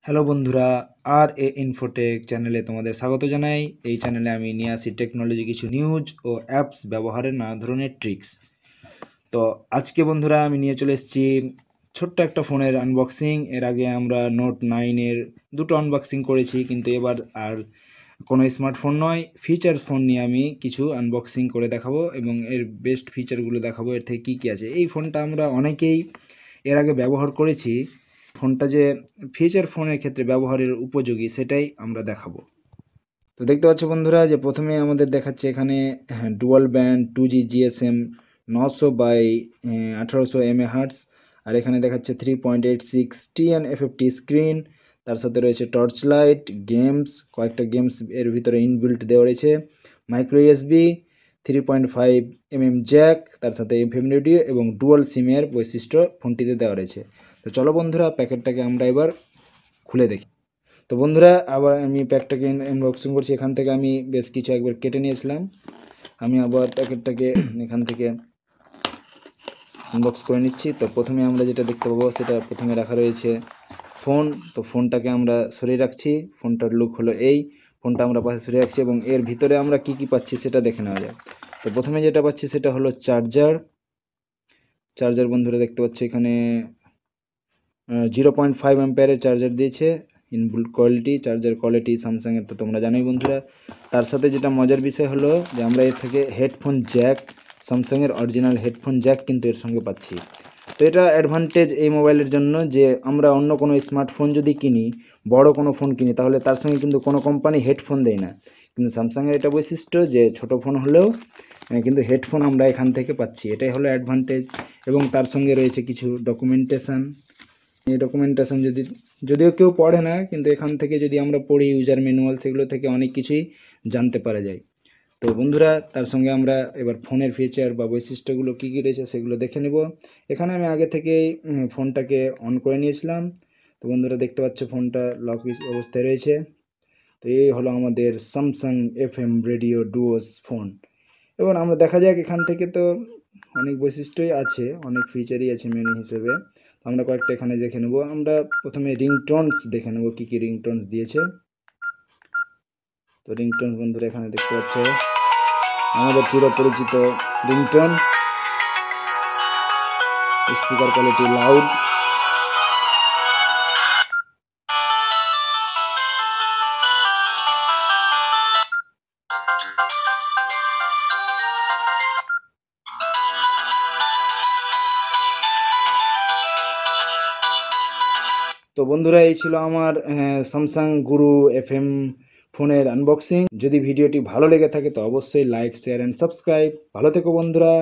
Hello বন্ধুরা, আর এ Infotech চ্যানেলে তোমাদের স্বাগত জানাই। এই চ্যানেলে আমি নিয়ে আসি টেকনোলজি কিছু নিউজ ও অ্যাপস ব্যবহারের নানা ধরনের ট্রিক্স। তো আজকে বন্ধুরা আমি নিয়ে চলে এসেছি ছোট্ট একটা ফোনের আনবক্সিং। এর আগে আমরা নোট 9-এর দুটো আনবক্সিং করেছি, কিন্তু এবার আর কোনো স্মার্টফোন নয়, ফিচার ফোন নিয়ে আমি কিছু আনবক্সিং করে দেখাবো এবং এর বেস্ট ফিচারগুলো দেখাবো, এর থেকে কী কী আছে। এই ফোনটা আমরা অনেকেই এর আগে ব্যবহার করেছি। ফোনটা যে ফিচার ফোনের ক্ষেত্রে ব্যবহারের উপযোগী সেটাই আমরা দেখাবো। তো দেখতে পাচ্ছ বন্ধুরা যে প্রথমে আমাদের দেখাচ্ছে এখানে dual band 2G GSM 900/1800 mAh, আর এখানে দেখাচ্ছে 3.86 TNFFT স্ক্রিন। তার সাথে রয়েছে টর্চ লাইট, গেমস, কয়েকটা গেমস এর ভিতরে ইনবিল্ট দেওয়া রয়েছে, মাইক্রো ইউএসবি, 3.5mm জ্যাক, তার সাথে এফএম রেডিও এবং ডুয়াল সিমের বৈশিষ্ট্য ফোনটিতে দেওয়া রয়েছে। তো চলো বন্ধুরা প্যাকেটটাকে আমরা এবার খুলে দেখি। তো বন্ধুরা আবার আমি প্যাকটাকে আনবক্সিং করছি। এখান থেকে আমি বেশ কিছু একবার কেটে নিয়েছিলাম, আমি আবার প্যাকেটটাকে এখান থেকে আনবক্স করে নিচ্ছি। তো প্রথমে আমরা যেটা দেখতে পাবো সেটা প্রথমে রাখা রয়েছে ফোন। তো ফোনটাকে আমরা সরিয়ে রাখছি, ফোনটার লুক হলো এই। ফোনটা আমরা পাশে সরিয়ে রাখছি এবং এর ভিতরে আমরা কি কি পাচ্ছি সেটা দেখে নেওয়া যায়। তো প্রথমে যেটা পাচ্ছি সেটা হলো চার্জার বন্ধুরা দেখতে পাচ্ছি এখানে 0.5 অ্যাম্পিয়ারের চার্জার দিয়েছে। ইনবিল্ট কোয়ালিটি, চার্জার কোয়ালিটি স্যামসাংয়ের তো তোমরা জানোই বন্ধুরা। তার সাথে যেটা মজার বিষয় হলো যে আমরা এর থেকে হেডফোন জ্যাক, স্যামসাংয়ের অরিজিনাল হেডফোন জ্যাক কিন্তু এর সঙ্গে পাচ্ছি। তো এটা অ্যাডভান্টেজ এই মোবাইলের জন্য যে আমরা অন্য কোনো স্মার্টফোন যদি কিনি, বড় কোনো ফোন কিনি, তাহলে তার সঙ্গে কিন্তু কোনো কোম্পানি হেডফোন দেয় না। কিন্তু স্যামসাংয়ের এটা বৈশিষ্ট্য যে ছোট ফোন হলেও কিন্তু হেডফোন আমরা এখান থেকে পাচ্ছি, এটাই হলো অ্যাডভান্টেজ। এবং তার সঙ্গে রয়েছে কিছু ডকুমেন্টেশন। এই ডকুমেন্টেশন যদিও কেউ পড়ে না, কিন্তু এখান থেকে যদি আমরা পড়ি ইউজার ম্যানুয়াল, সেগুলো থেকে অনেক কিছুই জানতে পারা যায়। তো বন্ধুরা তার সঙ্গে আমরা এবার ফোনের ফিচার বা বৈশিষ্ট্যগুলো কী কী রয়েছে সেগুলো দেখে নেব। এখানে আমি আগে থেকেই ফোনটাকে অন করে নিয়েছিলাম। তো বন্ধুরা দেখতে পাচ্ছ ফোনটা লক অবস্থায় রয়েছে। তো এই হলো আমাদের স্যামসাং এফএম রেডিও ডুওস ফোন। এবার আমরা দেখা যাক এখান থেকে। তো অনেক বৈশিষ্ট্যই আছে, অনেক ফিচারই আছে মেনু হিসেবে। আমরা কয়েকটা এখানে দেখে নেব। আমরা প্রথমে রিংটোনস দেখে নেব, কী কী রিংটোনস দিয়েছে। তো রিংটোন বন্ধুরা এখানে দেখতে পাচ্ছ আমাদের চিরপরিচিত রিংটোন, স্পিকার কোয়ালিটি লাউড। তো বন্ধুরা এই ছিল আমার স্যামসাং গুরু এফএম ফোনের আনবক্সিং। যদি ভিডিওটি ভালো লেগে থাকে তো অবশ্যই লাইক, শেয়ার অ্যান্ড সাবস্ক্রাইব। ভালো থেকো বন্ধুরা।